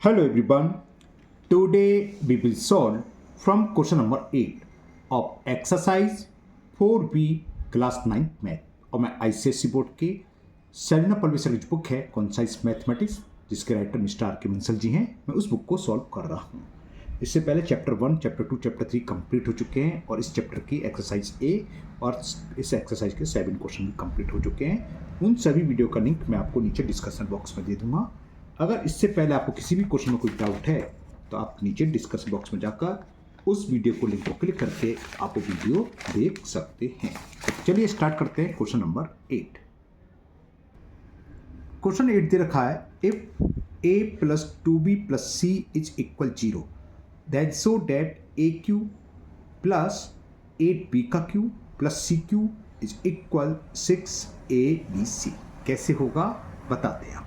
Hello everyone. Today we will solve from question number 8 of exercise 4B class 9 math और मैं ICSC board के Selina publisher की book है concise mathematics जिसके writer mister are के बंसल जी हैं। मैं उस बुक को सॉल्व कर रहा हूँ। इससे पहले चैप्टर 1, चैप्टर 2, चैप्टर 3 कंप्लीट हो चुके हैं और इस चैप्टर की एक्सरसाइज ए और इस एक्सरसाइज के 7 क्वेश्चन भी कंप्लीट हो चुके हैं। उन सभी वीडियो का लिंक मैं आपको नीचे डिस्कशन बॉक्स में दे दूंगा। अगर इससे पहले आपको किसी भी क्वेश्चन में कोई डाउट है तो आप नीचे डिस्कशन बॉक्स में जाकर उस वीडियो को लिंक को क्लिक करके आप वो वीडियो देख सकते हैं। तो चलिए स्टार्ट करते हैं क्वेश्चन नंबर 8। क्वेश्चन 8 दे रखा है if a plus 2b plus c is equal 0 then so that aq plus 8b का q plus cq is equal 6abc कैसे होगा बताते हैं आप।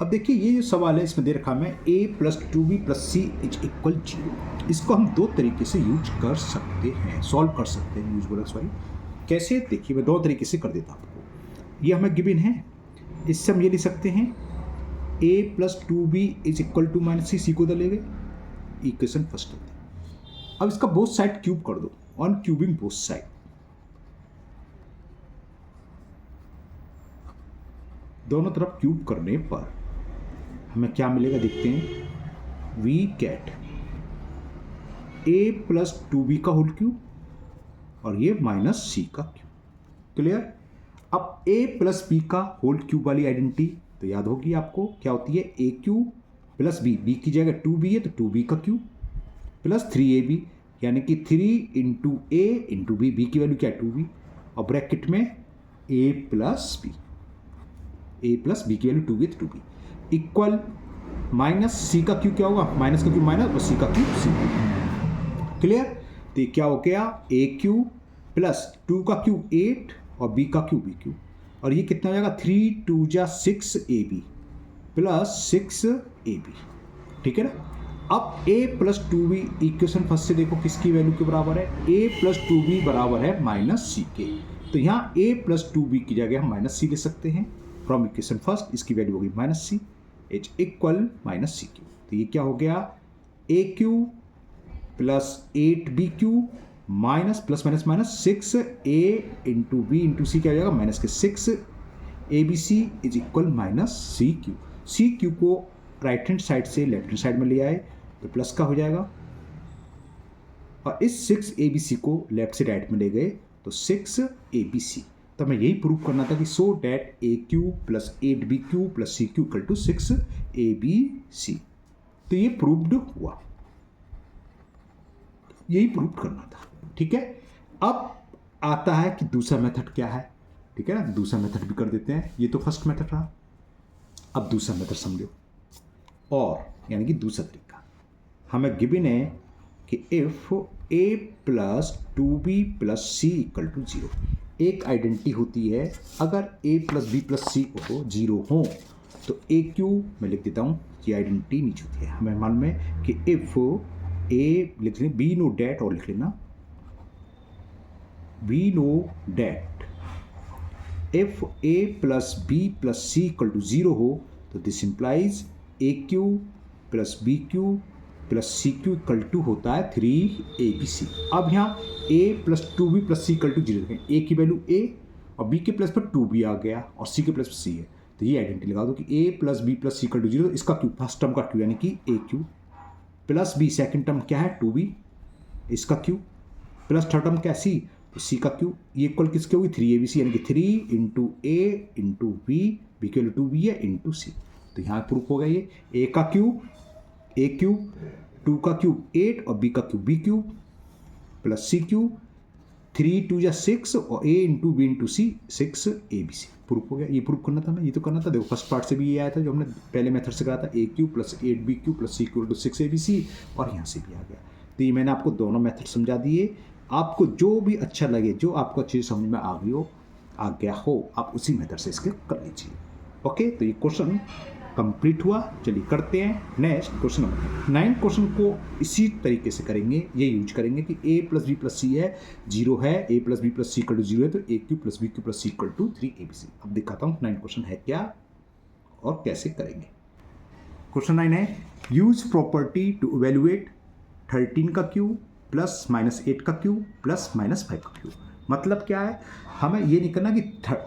अब देखिए ये जो सवाल है इसमें दे रखा मैं a plus 2b plus C is equal 0। इसको हम दो तरीके से यूज कर सकते हैं, सॉल्व कर सकते हैं। यूज बोला सॉरी कैसे, देखिए मैं दो तरीके से कर देता हूँ आपको। ये हमें गिवन है, इससे हम ये लिख सकते हैं a plus 2b is equal to minus C को दे गए इक्वेशन फर्स्ट होती है। अब इसका बोथ साइड क्यूब कर दो, ऑन क्यूबिंग बोथ साइड। दोनों तरफ क्यूब करने पर हमें क्या मिलेगा देखते हैं। We get a plus 2b का होल क्यूब और ये माइनस सी का क्यूब। क्लियर। अब a प्लस बी का होल क्यूब वाली आइडेंटिटी तो याद होगी आपको, क्या होती है a क्यूब प्लस बी की जगह 2b है तो 2b का क्यूब प्लस 3ab यानी कि 3 इंटू ए इंटू बी की वैल्यू क्या है 2b और ब्रैकेट में a प्लस बी की वैल्यू 2b तो 2b इक्वल माइनस सी का क्यू क्या होगा, माइनस का क्यू माइनस और सी का क्यू सी। क्लियर। तो क्या हो गया ए क्यू प्लस 2 का क्यू 8 और बी का क्यू बी क्यू और ये कितना हो जाएगा 3 2 जा 6 A B plus 6 A B. ठीक है ना। अब a plus 2b equation first से देखो किसकी वैल्यू के बराबर है, a प्लस 2b बराबर है माइनस सी के। तो यहाँ a प्लस 2b की जगह हम माइनस सी ले सकते हैं फ्रॉम इक्वेशन फर्स्ट। इसकी वैल्यू होगी minus C H equal minus C Q. तो ये क्या हो गया A Q plus 8b Q minus plus minus minus 6a into B into C क्या हो जाएगा माइनस के 6 A B C is equal minus C Q. C Q को राइट हैंड साइड से लेफ्ट हैंड साइड में ले आए तो प्लस का हो जाएगा और इस 6 ए बी सी को लेफ्ट से राइट में ले गए तो 6 ए बी सी। तो हमें यही प्रूव करना था कि so that A Q plus 8b cube plus C cube equal to 6abc। तो ये प्रूव्ड हुआ, यही प्रूव करना था। ठीक है। अब आता है कि दूसरा मेथड क्या है। ठीक है ना, दूसरा मेथड भी कर देते हैं। ये तो फर्स्ट मेथड रहा, अब दूसरा मेथड समझो। और यानी कि दूसरा तरीका हमें गिवन है कि if a plus 2b plus C equal to 0। एक आइडेंटिटी होती है अगर a plus B plus C को 0 हो तो ए क्यू मैं लिख देता हूँ, ये आइडेंटिटी नीचे होती है। हमें मालूम है कि इफ a लिख लें बी नो डैट और लिख लेना we know that if a plus B plus C equal to 0 हो तो this implies A Q plus B cube plus C cube equal to होता है 3abc। अब यहाँ a plus 2b plus C equal to 0 देखें, a की value a और b के प्लस पर 2b आ गया और c के प्लस पर c है। तो ये आइडेंटिटी लगा दो कि a plus B plus C equal to 0। इसका क्यू फर्स्ट टर्म का क्यू यानी कि a cube plus b second term क्या है 2b इसका क्यू प्लस थर्ड टर्म क्या है c तो c का क्यू। ये इक्वल किसके होगी 3abc यानी कि 3 इंटू ए इंटू बी बी की वैल्यू 2b है इंटू सी। तो यहाँ प्रूफ हो गया ये a का क्यू ए क्यूब 2 का क्यूब 8 और बी का cube B cube plus C cube 3 2 जा 6 और A into B into C 6 A B C. Proof हो गया। ये प्रूफ करना था मैं, ये तो करना था। देखो फर्स्ट पार्ट से भी ये आया था जो हमने पहले मेथड से कहा था A cube plus 8b cube plus C equal to 6abc और यहाँ से भी आ गया। तो ये मैंने आपको दोनों मेथड समझा दिए। आपको जो भी अच्छा लगे, जो आपको अच्छी समझ में आ गया हो आप उसी मेथड से इसके कर लीजिए। ओके। तो ये क्वेश्चन कंप्लीट हुआ। चलिए करते हैं नेक्स्ट क्वेश्चन नंबर 9। क्वेश्चन को इसी तरीके से करेंगे, ये यूज करेंगे कि a plus B plus C है 0 है, a plus B plus C equal to 0 है तो a cube plus B cube plus C equal to 3abc। अब दिखाता हूँ 9 क्वेश्चन है क्या और कैसे करेंगे। क्वेश्चन 9 है यूज प्रॉपर्टी टू इवेल्युएट 13 का क्यूब प्लस -8 का क्यूब प्लस -5 का क्यूब। मतलब क्या है, हमें ये नहीं करना कि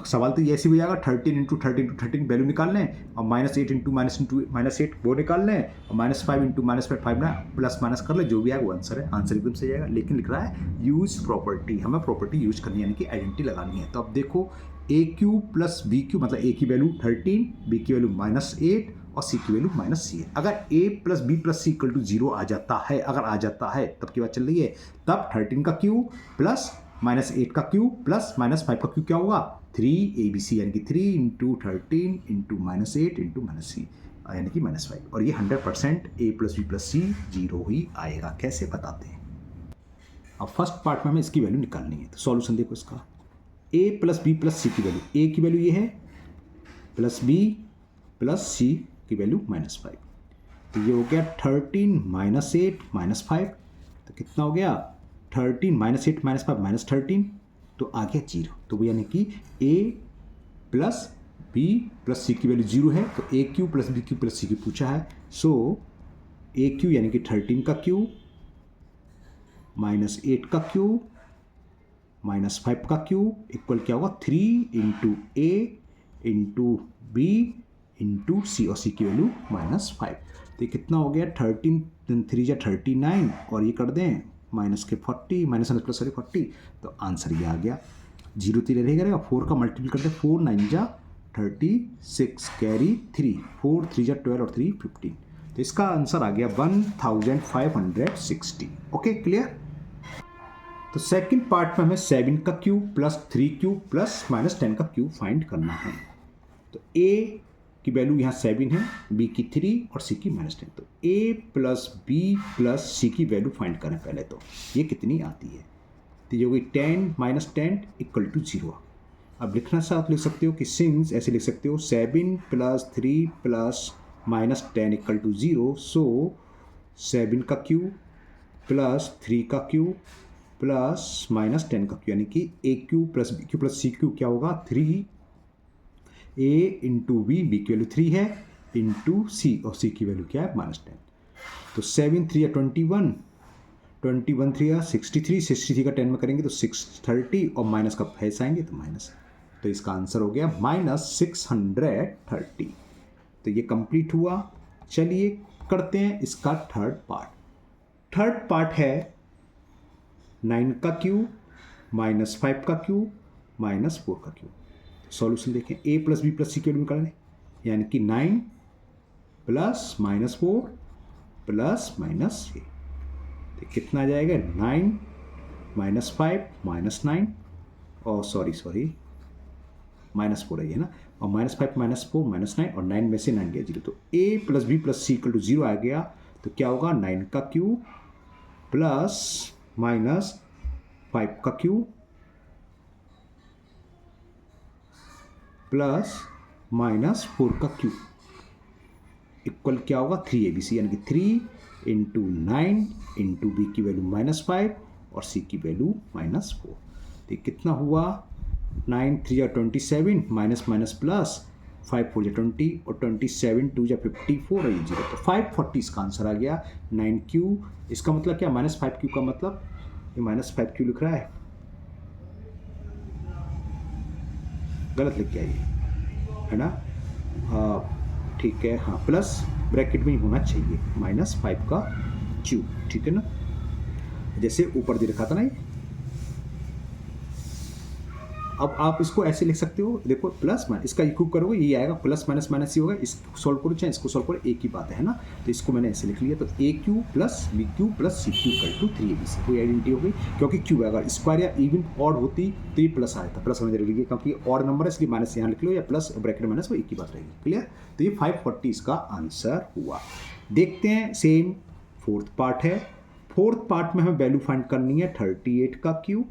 सवाल तो ऐसे हो जाएगा 13 इंटू 13 वैल्यू निकाल लें और -8 इंटू -8 वो निकाल लें और -5 इंटू -5 ना प्लस माइनस कर ले, जो भी आएगा वो आंसर है, आंसर एकदम सही जाएगा। लेकिन लिख रहा है यूज प्रॉपर्टी, हमें प्रॉपर्टी यूज करनी है, यानी कि आइडेंटिटी लगानी है। तो अब देखो ए क्यू प्लस बी क्यू, मतलब ए की वैल्यू 13, बी की वैल्यू -8 और सी की वैल्यू -c है। अगर a plus B plus C equal to 0 आ जाता है, अगर आ जाता है तब की बात चल रही है, तब 13 का क्यूब प्लस -8 का क्यूब प्लस -5 का क्यूब क्या होगा 3abc, यानी कि 3 इंटू 13 इंटू -8 इंटू -c यानी कि -5। और ये 100% a प्लस बी प्लस सी 0 ही आएगा। कैसे बताते हैं? अब फर्स्ट पार्ट में हमें इसकी वैल्यू निकालनी है, तो सॉल्यूशन देखो इसका। a plus B plus C की वैल्यू, a की वैल्यू ये है प्लस बी प्लस सी की वैल्यू -5, तो ये हो गया 13 -8 -5, तो कितना हो गया 13 -8 -5 -13, तो आ गया 0। तो वो यानी कि a plus B plus C की वैल्यू 0 है, तो a cube plus B cube plus C की पूछा है। सो a क्यू यानी कि 13 का क्यूब -8 का क्यूब -5 का क्यूब इक्वल क्या होगा 3 इंटू ए इंटू बी इंटू सी, और सी की वैल्यू -5। तो ये कितना हो गया 13 3 जा 39 और ये कर दें माइनस के 40 प्लस 40, तो आंसर ये आ गया। 0 3 रहेगा, 4 का मल्टीपल करते 4 9 जा 36 कैरी 3, 4 3 जा 12 और 3 15, तो इसका आंसर आ गया 1560। Okay clear. तो सेकंड पार्ट में हमें 7 का क्यूब प्लस 3 क्यूब प्लस -10 का क्यूब फाइंड करना है। तो a की वैल्यू यहाँ 7 है, b की 3 और c की -10, तो a plus B plus C की वैल्यू फाइंड करें पहले। तो ये कितनी आती है, तो ये होगी 10 -10 इक्वल टू 0। अब लिखना साथ लिख सकते हो कि सिंस, ऐसे लिख सकते हो 7 प्लस 3 प्लस -10 इक्वल टू 0, सो 7 का क्यूब प्लस 3 का क्यूब प्लस -10 का क्यूब, यानी कि a cube plus B cube plus C cube क्या होगा 3 a इंटू बी, बी की वैल्यू 3 है, इंटू सी, और सी की वैल्यू क्या है -10। तो 7 3 21, 21 3 63, 63 का 10 में करेंगे तो 630 और माइनस का फैस आएंगे तो माइनस, तो इसका आंसर हो गया -630। तो ये कंप्लीट हुआ। चलिए करते हैं इसका थर्ड पार्ट। थर्ड पार्ट है 9 का क्यूब -5 का क्यूब -4 का क्यूब। सॉल्यूशन देखें, a plus B plus C की वैल्यू निकालें, यानी कि 9 प्लस -4 प्लस -a, तो कितना आ जाएगा 9 -5 -9 और सॉरी -4 है ना, और -5 -4 -9 और 9 में से 9 गया 0, तो a plus B plus C equal to 0 आ गया। तो क्या होगा 9 का क्यूब प्लस -5 का क्यूब प्लस -4 का क्यूब इक्वल क्या होगा 3abc, यानी कि 3 इंटू 9 इंटू बी की वैल्यू -5 और सी की वैल्यू -4। तो कितना हुआ 9 3 जा 27 माइनस प्लस 5 4 जा 20 और 27 2 जा 54 और ये 0, तो 540 इसका आंसर आ गया। 9 क्यू इसका मतलब क्या -5 क्यू का मतलब ये -5 क्यू लिख रहा है, गलत लिख के आइए है ना, ठीक है, हाँ प्लस ब्रैकेट में ही होना चाहिए -5 का क्यूब, ठीक है ना, जैसे ऊपर दे रखा था ना ये। अब आप इसको ऐसे लिख सकते हो, देखो प्लस माइनस इसका क्यूब करोगे ये आएगा प्लस माइनस ही होगा, इसको सॉल्व करो चाहे इसको सॉल्व करो, एक ही बात है ना। तो इसको मैंने ऐसे लिख लिया, तो a cube plus B cube plus C cube equal to 3abc, कोई आइडेंटिटी हो गई, क्योंकि क्यूब अगर स्क्वायर या इवन ऑड होती तो ये प्लस आया था, प्लस होने जरूरी है क्योंकि ऑड नंबर है, इसलिए माइनस यहाँ लिख लो या प्लस ब्रैकेट माइनस, वो एक ही बात रहेगी, क्लियर। तो ये 540 इसका आंसर हुआ। देखते हैं सेम फोर्थ पार्ट है। फोर्थ पार्ट में हमें वैल्यू फाइंड करनी है 38 का क्यूब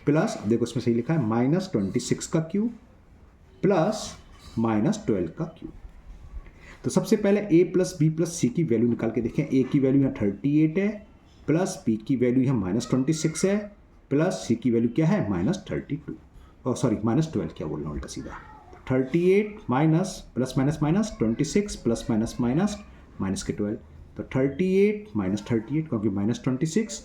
प्लस, देखो इसमें सही लिखा है -26 का क्यूब प्लस -12 का क्यूब। तो सबसे पहले a plus B plus C की वैल्यू निकाल के देखें। a की वैल्यू यहाँ 38 है प्लस b की वैल्यू यहाँ -26 है प्लस c की वैल्यू क्या है -32, सॉरी -12, क्या बोल रहा हूँ उल्टा सीधा, 38 minus plus minus minus 26 plus minus minus minus के 12, तो 38 माइनस 38 क्योंकि माइनस 26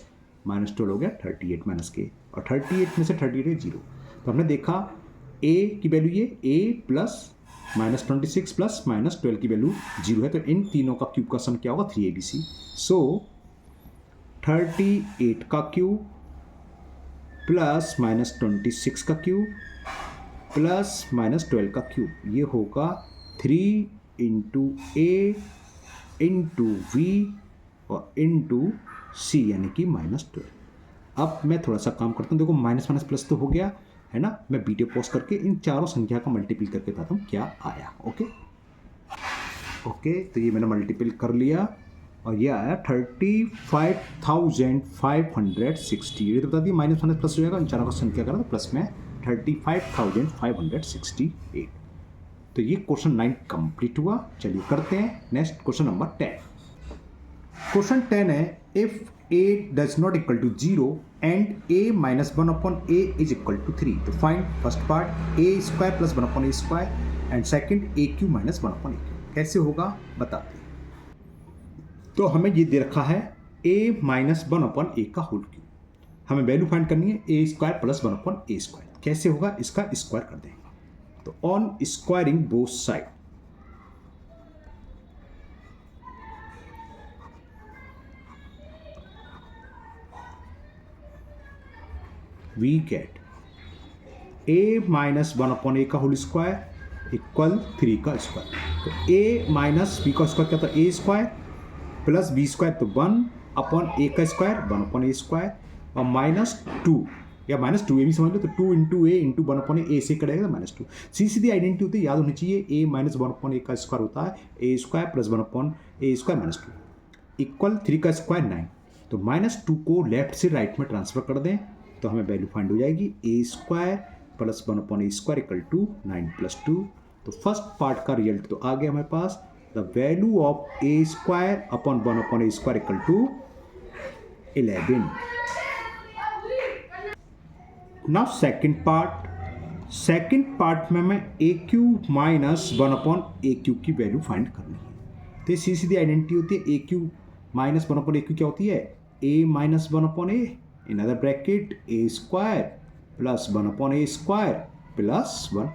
माइनस 12 हो गया 38 माइनस के, और 38 में से 38 है 0। तो हमने देखा a की वैल्यू ये a plus minus 26 plus minus 12 की वैल्यू 0 है, तो इन तीनों का क्यूब का सम क्या होगा 3abc। सो 38 का क्यूब प्लस माइनस 26 का क्यूब प्लस माइनस 12 का क्यूब, ये होगा 3 इंटू ए इंटू वी और इंटू सी यानी कि माइनस 12। अब मैं थोड़ा सा काम करता हूँ, देखो माइनस माइनस प्लस तो हो गया है ना, मैं वीडियो पॉज करके इन चारों संख्या का मल्टीपल करके बताता हूँ क्या आया। ओके, तो ये मैंने मल्टीपल कर लिया और ये आया 35,560। ये तो बता दिए माइनस माइनस प्लस हो जाएगा, इन चारों का संख्या करा तो प्लस में 35,568। तो ये क्वेश्चन 9 कंप्लीट हुआ। चलिए करते हैं नेक्स्ट क्वेश्चन नंबर 10। क्वेश्चन 10 है if a does not equal to 0 and a minus 1 upon a is equal to 3, तो find first part a square plus 1 upon a square and second a Q minus 1 upon a Q. कैसे होगा बताते हैं। तो हमें ये दे रखा है a माइनस 1 upon a का होल क्यूब, हमें वैल्यू फाइंड करनी है a square plus 1 upon a square. कैसे होगा, इसका स्क्वायर कर देंगे, तो on squaring both side we get a minus 1 upon a का होल स्क्वायर इक्वल 3 का स्क्वायर। तो a माइनस b का स्क्वायर क्या था, a square plus b square, तो 1 अपॉन a का स्क्वायर 1 अपॉन a स्क्वायर और माइनस 2 या माइनस 2 ये भी समझ लो, तो 2 इंटू ए इंटू 1 अपॉन ए से करेगा माइनस 2। सीधी आइडेंटिटी होती है, याद होनी चाहिए a माइनस 1 अपॉन a का स्क्वायर होता है a square plus 1 upon a square minus 2 equal 3 का स्क्वायर 9। तो माइनस 2 को लेफ्ट से राइट में ट्रांसफर कर दें तो हमें वैल्यू फाइंड हो जाएगी a square plus 1 upon a square equal to 9 plus 2। तो फर्स्ट पार्ट का रिजल्ट तो आ गया हमारे पास, the value of a square upon 1 upon a square equal to 11। Now second part में मैं a cube minus 1 upon a cube की वैल्यू फाइंड करनी है। तो सीधी आइडेंटिटी होती है, a cube minus 1 upon a cube क्या होती है, a minus 1 upon a in other bracket a square plus 1 upon a square plus 1।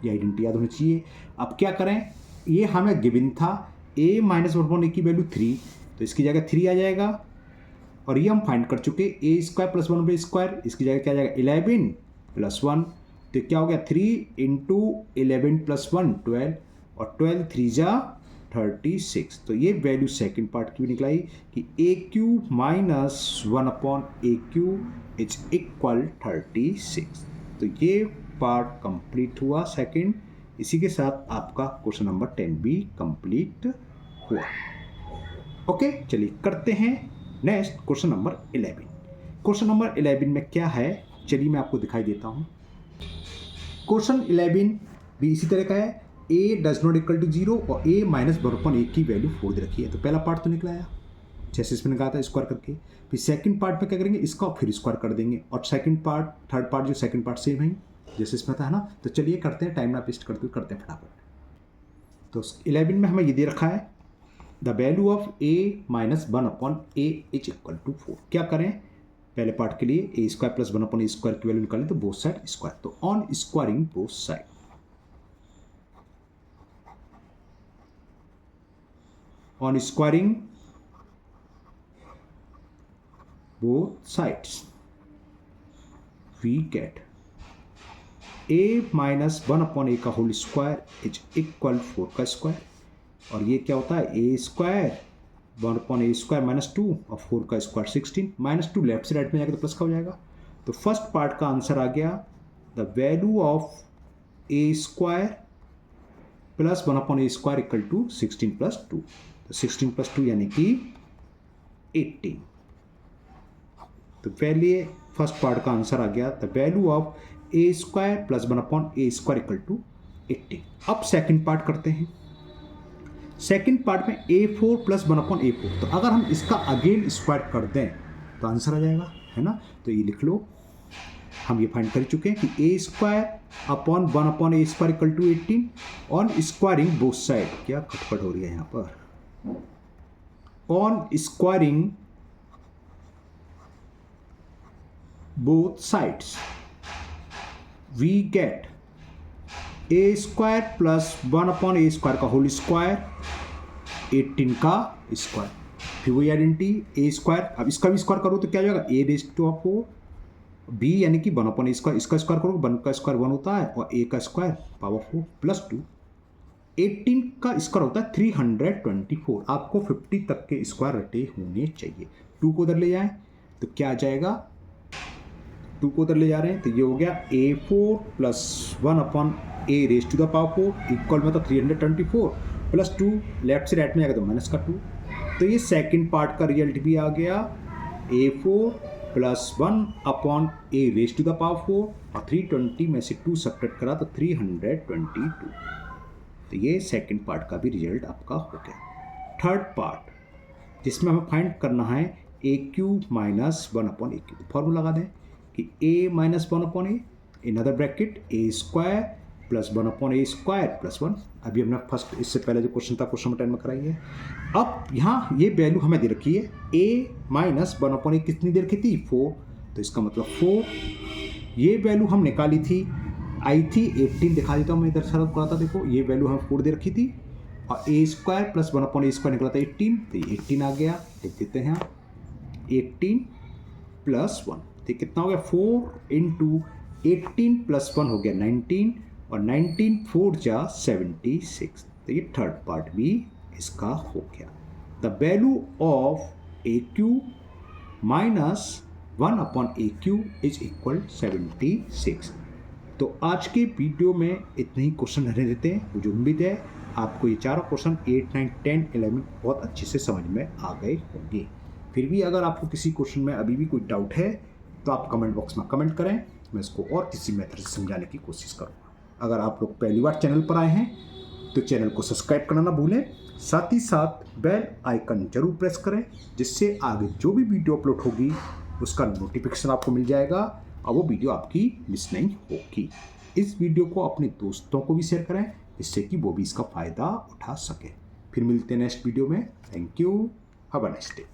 ये आइडेंटिटी याद होनी चाहिए। अब क्या करें, ये हमें गिवन था a माइनस 1 अपॉन a की वैल्यू 3, तो इसकी जगह 3 आ जाएगा और ये हम फाइंड कर चुके a square plus 1 upon a square, इसकी जगह क्या आ जाएगा 11 प्लस 1। तो क्या हो गया 3 इंटू 11 प्लस 1 12 और 12 3 जा 36। तो ये वैल्यू सेकंड पार्ट की भी निकलाई कि a cube minus 1 upon a cube is equal 36। तो ये पार्ट कंप्लीट हुआ सेकंड। इसी के साथ आपका क्वेश्चन नंबर 10 भी कंप्लीट हुआ। ओके, चलिए करते हैं next question number 11। Question number 11 में क्या है, चलिए मैं आपको दिखाई देता हूँ। क्वेश्चन 11 भी इसी तरह का है, a does not equal to 0 और a माइनस 1 अपॉन a की वैल्यू 4 दे रखी है। तो पहला पार्ट तो निकला आया जैसे इसमें निकाला था स्क्वायर करके, फिर सेकंड पार्ट में क्या करेंगे, इसका फिर स्क्वायर कर देंगे और सेकंड पार्ट थर्ड पार्ट जो सेकंड पार्ट सेम है जैसे इसमें था ना। तो चलिए करते हैं, टाइम ना वेस्ट करते हैं फटाफट। तो 11 में हमें ये दे रखा है the value of a minus 1 upon a is equal to 4। क्या करें, पहले पार्ट के लिए a square plus 1 upon a square की वैल्यू निकालें तो बोथ साइड स्क्वायर। तो on squaring both side on squaring both sides we get a minus 1 upon a का होल स्क्वायर इज इक्वल 4 का स्क्वायर और ये क्या होता है a square 1 upon a square minus 2 और 4 का स्क्वायर 16 माइनस 2 लेफ्ट से राइट में जाएगा तो प्लस का हो जाएगा। तो फर्स्ट पार्ट का आंसर आ गया the value of a square plus 1 upon a square equal to 16 plus 2। तो 16 प्लस 2 यानी कि 18। तो पहले फर्स्ट पार्ट का आंसर आ गया the value of a square plus 1 upon a square equal to 18। अब सेकंड पार्ट करते हैं। सेकंड पार्ट में a4 प्लस 1 अपॉन a4, तो अगर हम इसका अगेन स्क्वायर कर दें तो आंसर आ जाएगा, है ना। तो ये लिख लो हम ये फाइंड कर चुके हैं कि A square upon 1 upon A square equal to 18 on squaring both side, क्या खटपट हो रही है यहाँ पर, on squaring both sides we get a square plus 1 upon a square का होल स्क्वायर 18 का स्क्वायर, फिर वही आइडेंटिटी a स्क्वायर, अब इसका भी स्क्वायर करो तो क्या हो जाएगा a रेज़ टू आप 4 b यानी कि 1 अपॉन a स्क्वायर, इसका स्क्वायर करो 1 का स्क्वायर 1 होता है और a का स्क्वायर पावर 4 प्लस 2, 18 का स्क्वायर होता है 324, आपको 50 तक के स्क्वायर रटे होने चाहिए। 2 को उधर ले जाएं तो क्या आ जाएगा, 2 को उधर ले जा रहे हैं तो ये हो गया a4 plus 1 upon a raise to the power 4 equal में तो 324 प्लस 2 लेफ्ट से राइट में जाएगा तो माइनस का 2, तो ये सेकंड पार्ट का रिजल्ट भी आ गया a4 plus 1 upon a raise to the power 4 और 320 में से 2 सब्ट्रैक्ट करा तो 322, तो ये सेकंड पार्ट का भी रिजल्ट आपका हो गया। थर्ड पार्ट जिसमें हमें फाइंड करना है a cube minus 1 upon a cube, formula लगा दें कि a minus 1 upon A in other bracket a square plus 1 upon a square plus 1, अभी हमने फर्स्ट इससे पहले जो क्वेश्चन था क्वेश्चन नंबर 10 में कराई है। अब यहाँ ये वैल्यू हमें दे रखी है a माइनस 1 अपॉन ए कितनी दे रखी थी 4, तो इसका मतलब 4, ये वैल्यू हम निकाली थी आई थी 18, दिखा देता हूँ मैं इधर सरल करा था, देखो ये वैल्यू हमें 4 दे रखी थी और a square plus 1 upon a square निकला था 18, तो ये 18 आ गया, लिख देते हैं 18 प्लस 1, तो कितना हो गया 4 इंटू 18 प्लस 1 हो गया 19 और 19 4 जा 76, तो ये थर्ड पार्ट भी इसका हो गया। The value of A cube minus 1 upon A cube is equal 76। तो आज के वीडियो में इतने ही क्वेश्चन रहने देते हैं, मुझे उम्मीद है आपको ये चारों क्वेश्चन 8, 9, 10, 11 बहुत अच्छे से समझ में आ गए होंगे। फिर भी अगर आपको किसी क्वेश्चन में अभी भी कोई डाउट है तो आप कमेंट बॉक्स में कमेंट करें, मैं इसको और किसी मेथड से समझाने की कोशिश करूँगा। अगर आप लोग पहली बार चैनल पर आए हैं तो चैनल को सब्सक्राइब करना ना भूलें, साथ ही साथ बेल आइकन जरूर प्रेस करें, जिससे आगे जो भी वीडियो अपलोड होगी उसका नोटिफिकेशन आपको मिल जाएगा और वो वीडियो आपकी मिस नहीं होगी। इस वीडियो को अपने दोस्तों को भी शेयर करें, जिससे कि वो भी इसका फ़ायदा उठा सके। फिर मिलते हैं नेक्स्ट वीडियो में। Thank you, have a nice day.